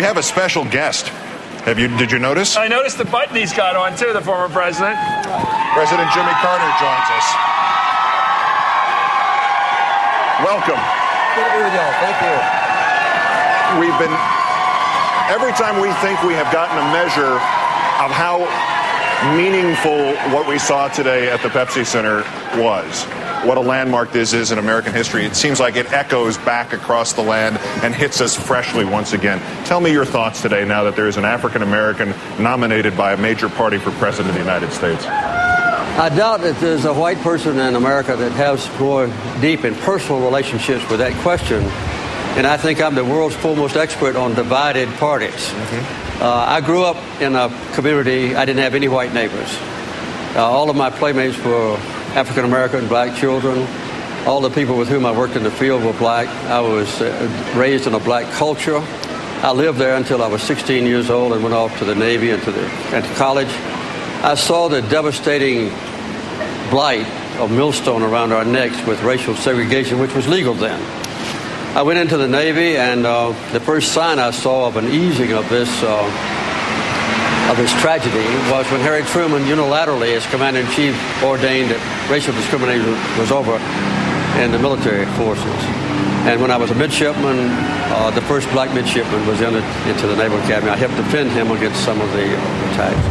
have a special guest. Did you notice? I noticed the button he's got on, too, the former president. President Jimmy Carter joins us. Welcome. Good to be with y'all. Thank you. Every time we think we have gotten a measure of how meaningful what we saw today at the Pepsi Center was, what a landmark this is in American history, it seems like it echoes back across the land and hits us freshly once again. Tell me your thoughts today now that there is an African American nominated by a major party for president of the United States. I doubt that there's a white person in America that has more deep and personal relationships with that question. And I think I'm the world's foremost expert on divided parties. Mm-hmm. I grew up in a community, I didn't have any white neighbors. All of my playmates were African American, black children. All the people with whom I worked in the field were black. I was raised in a black culture. I lived there until I was 16 years old and went off to the Navy and to college. I saw the devastating blight of millstone around our necks with racial segregation, which was legal then. I went into the Navy, and the first sign I saw of an easing of this tragedy was when Harry Truman unilaterally, as Commander-in-Chief, ordained that racial discrimination was over in the military forces. And when I was a midshipman, the first black midshipman was entered into the Naval Academy. I helped defend him against some of the attacks.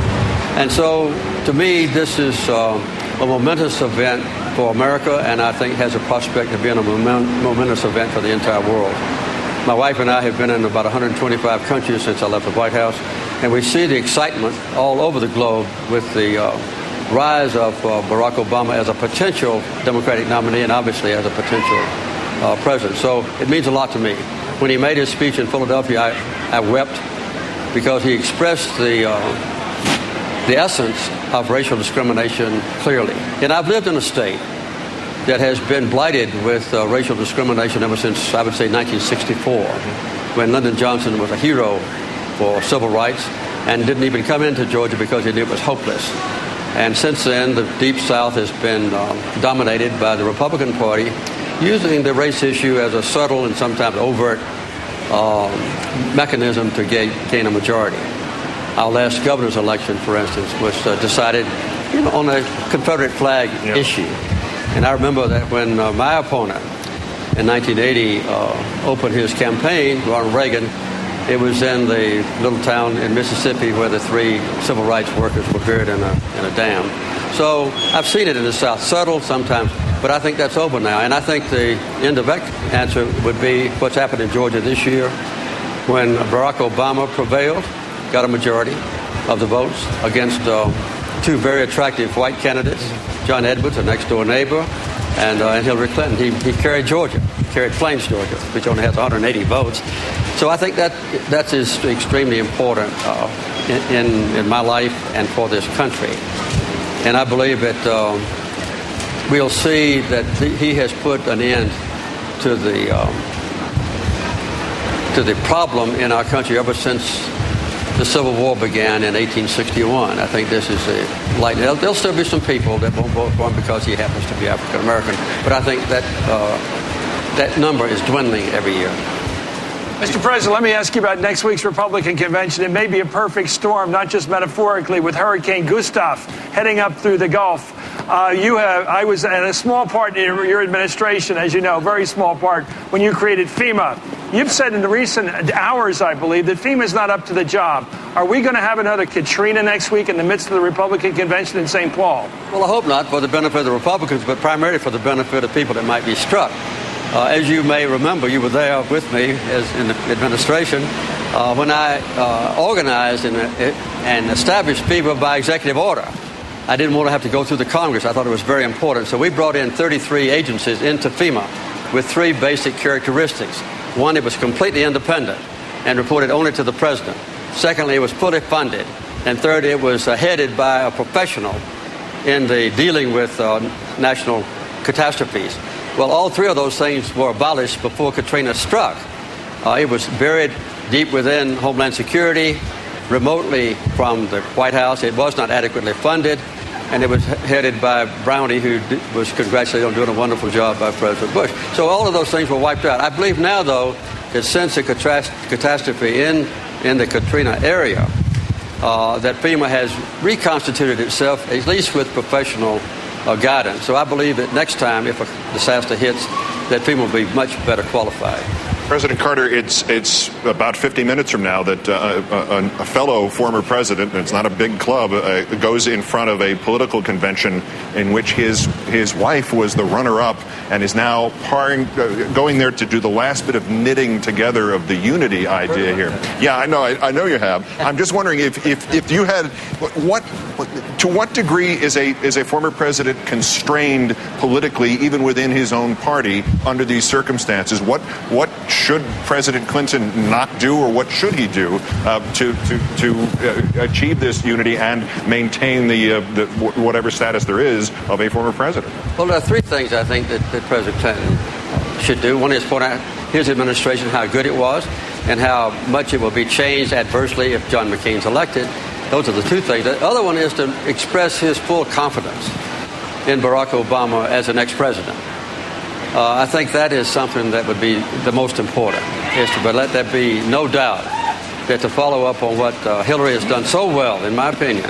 And so, to me, this is a momentous event for America, and I think has a prospect of being a momentous event for the entire world. My wife and I have been in about 125 countries since I left the White House, and we see the excitement all over the globe with the rise of Barack Obama as a potential Democratic nominee and obviously as a potential president. So it means a lot to me. When he made his speech in Philadelphia, I wept because he expressed the essence of racial discrimination clearly. And I've lived in a state that has been blighted with racial discrimination ever since, I would say, 1964, when Lyndon Johnson was a hero for civil rights and didn't even come into Georgia because he knew it was hopeless. And since then, the Deep South has been dominated by the Republican Party, using the race issue as a subtle and sometimes overt mechanism to gain a majority. Our last governor's election, for instance, was decided on a Confederate flag issue. And I remember that when my opponent in 1980 opened his campaign, Ronald Reagan, it was in the little town in Mississippi where the 3 civil rights workers were buried in a dam. So I've seen it in the South, subtle sometimes, but I think that's over now. And I think the indirect answer would be what's happened in Georgia this year when Barack Obama prevailed, got a majority of the votes against 2 very attractive white candidates, John Edwards, a next-door neighbor, and Hillary Clinton. He carried Georgia, carried Plains, Georgia, which only has 180 votes. So I think that is extremely important in my life and for this country. And I believe that we'll see that he has put an end to the problem in our country ever since the Civil War began in 1861. I think this is a light. There'll still be some people that won't vote for him because he happens to be African American, but I think that that number is dwindling every year. Mr. President, let me ask you about next week's Republican convention. It may be a perfect storm, not just metaphorically, with Hurricane Gustav heading up through the Gulf. I was in a small part in your administration, as you know, very small part, when you created FEMA. You've said in the recent hours, I believe, that FEMA is not up to the job. Are we going to have another Katrina next week in the midst of the Republican convention in St. Paul? Well, I hope not, for the benefit of the Republicans, but primarily for the benefit of people that might be struck. As you may remember, you were there with me as in the administration when I organized and established FEMA by executive order. I didn't want to have to go through the Congress. I thought it was very important. So we brought in 33 agencies into FEMA with 3 basic characteristics. One, it was completely independent and reported only to the president. Secondly, it was fully funded. And third, it was headed by a professional in the dealing with national catastrophes. Well, all 3 of those things were abolished before Katrina struck. It was buried deep within Homeland Security, remotely from the White House. It was not adequately funded, and it was headed by Brownie, who was congratulated on doing a wonderful job by President Bush. So all of those things were wiped out. I believe now, though, that since the catastrophe in in the Katrina area, that FEMA has reconstituted itself, at least with professional guidance. So I believe that next time, if a disaster hits, that FEMA will be much better qualified. President Carter, it's about 50 minutes from now that a fellow former president, and it's not a big club, goes in front of a political convention in which his wife was the runner-up and is now going there to do the last bit of knitting together of the unity idea here. Yeah, I know you have. I'm just wondering if you had to what degree is a former president constrained politically, even within his own party, under these circumstances? What should President Clinton not do, or what should he do to achieve this unity and maintain the whatever status there is of a former president? Well, there are three things I think that President Clinton should do. One is point out his administration, how good it was, and how much it will be changed adversely if John McCain's elected. Those are the two things. The other one is to express his full confidence in Barack Obama as the next president. I think that is something that would be the most important, is to let there be no doubt that to follow up on what Hillary has done so well, in my opinion,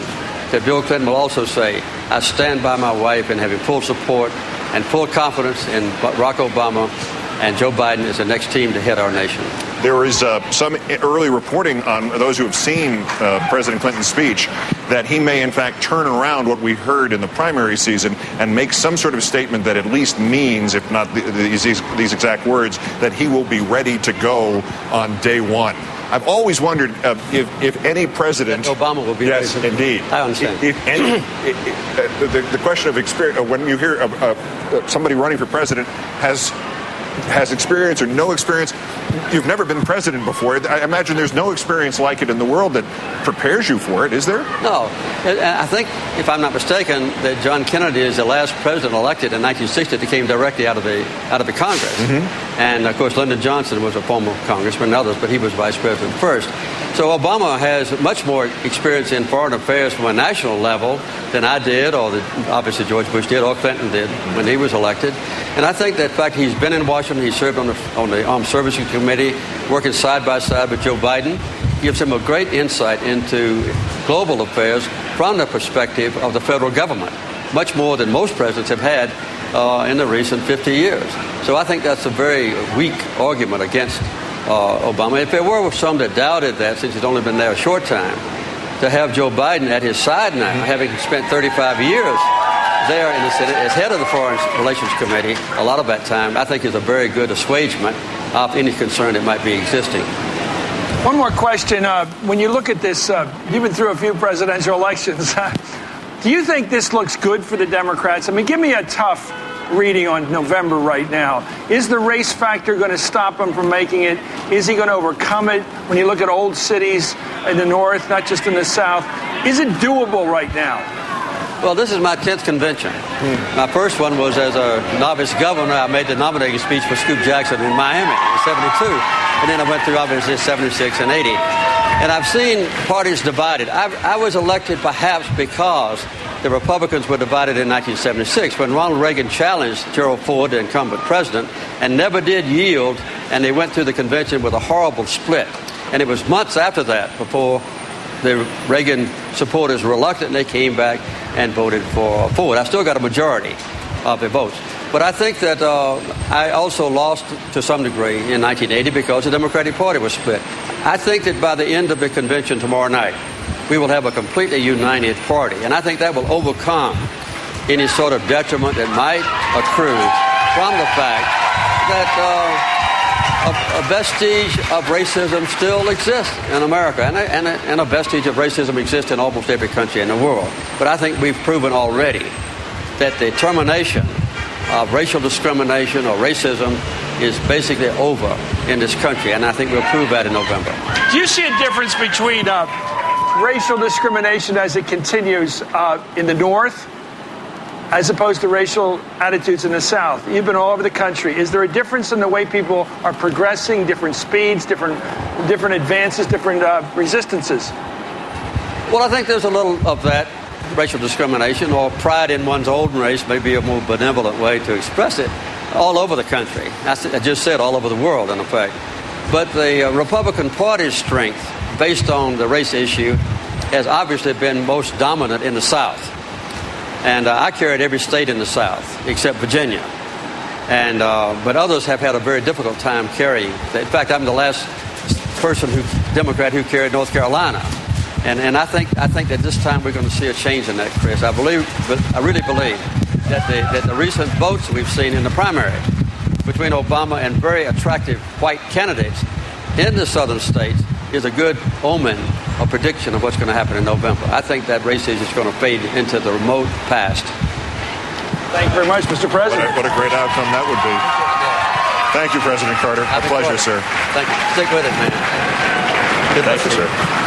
that Bill Clinton will also say, I stand by my wife in having full support and full confidence in Barack Obama and Joe Biden as the next team to head our nation. There is some early reporting on those who have seen President Clinton's speech that he may, in fact, turn around what we heard in the primary season and make some sort of statement that at least means, if not these exact words, that he will be ready to go on day one. I've always wondered if any president... That Obama will be yes, ready. Indeed. I understand. If any, the question of experience, when you hear somebody running for president has experience or no experience, you've never been president before. I imagine there's no experience like it in the world that prepares you for it, is there? No. I think, if I'm not mistaken, that John Kennedy is the last president elected in 1960 that came directly out of the Congress. Mm-hmm. And, of course, Lyndon Johnson was a former congressman and others, but he was vice president first. So Obama has much more experience in foreign affairs from a national level than I did, or obviously George Bush did, or Clinton did when he was elected. And I think that, in fact, he's been in Washington. He served on the Armed Services Committee, working side by side with Joe Biden. Gives him a great insight into global affairs from the perspective of the federal government, much more than most presidents have had in the recent 50 years. So I think that's a very weak argument against Obama. If there were some that doubted that, since he's only been there a short time, to have Joe Biden at his side now, having spent 35 years there in the Senate as head of the Foreign Relations Committee, a lot of that time, I think is a very good assuagement of any concern that might be existing. One more question. When you look at this, you've been through a few presidential elections. Do you think this looks good for the Democrats? I mean, give me a tough reading on November right now. Is the race factor going to stop him from making it? Is he going to overcome it? When you look at old cities in the North, not just in the South, is it doable right now? Well, this is my 10th convention. My first one was as a novice governor. I made the nominating speech for Scoop Jackson in Miami in 72. And then I went through, obviously, 76 and 80. And I've seen parties divided. I was elected perhaps because the Republicans were divided in 1976 when Ronald Reagan challenged Gerald Ford, the incumbent president, and never did yield. And they went through the convention with a horrible split. And it was months after that before the Reagan supporters reluctantly came back and voted for Ford. I still got a majority of the votes. But I think that I also lost to some degree in 1980 because the Democratic Party was split. I think that by the end of the convention tomorrow night, we will have a completely united party. And I think that will overcome any sort of detriment that might accrue from the fact that a vestige of racism still exists in America, and a vestige of racism exists in almost every country in the world. But I think we've proven already that the termination of racial discrimination or racism is basically over in this country, and I think we'll prove that in November. Do you see a difference between racial discrimination as it continues in the North as opposed to racial attitudes in the South? You've been all over the country. Is there a difference in the way people are progressing, different speeds, different advances, different resistances? Well, I think there's a little of that. Racial discrimination or pride in one's own race may be a more benevolent way to express it all over the country. I just said all over the world, in effect. But the Republican Party's strength based on the race issue, has obviously been most dominant in the South. And I carried every state in the South except Virginia. And but others have had a very difficult time carrying. In fact, I'm the last Democrat who carried North Carolina. And I think that this time we're going to see a change in that, Chris. I really believe that the recent votes we've seen in the primary between Obama and very attractive white candidates in the southern states is a good omen, a prediction of what's going to happen in November. I think that race is going to fade into the remote past. Thank you very much, Mr. President. What a great outcome that would be. Thank you, President Carter. A pleasure, sir. Thank you. Stick with it, man. Thank you, sir.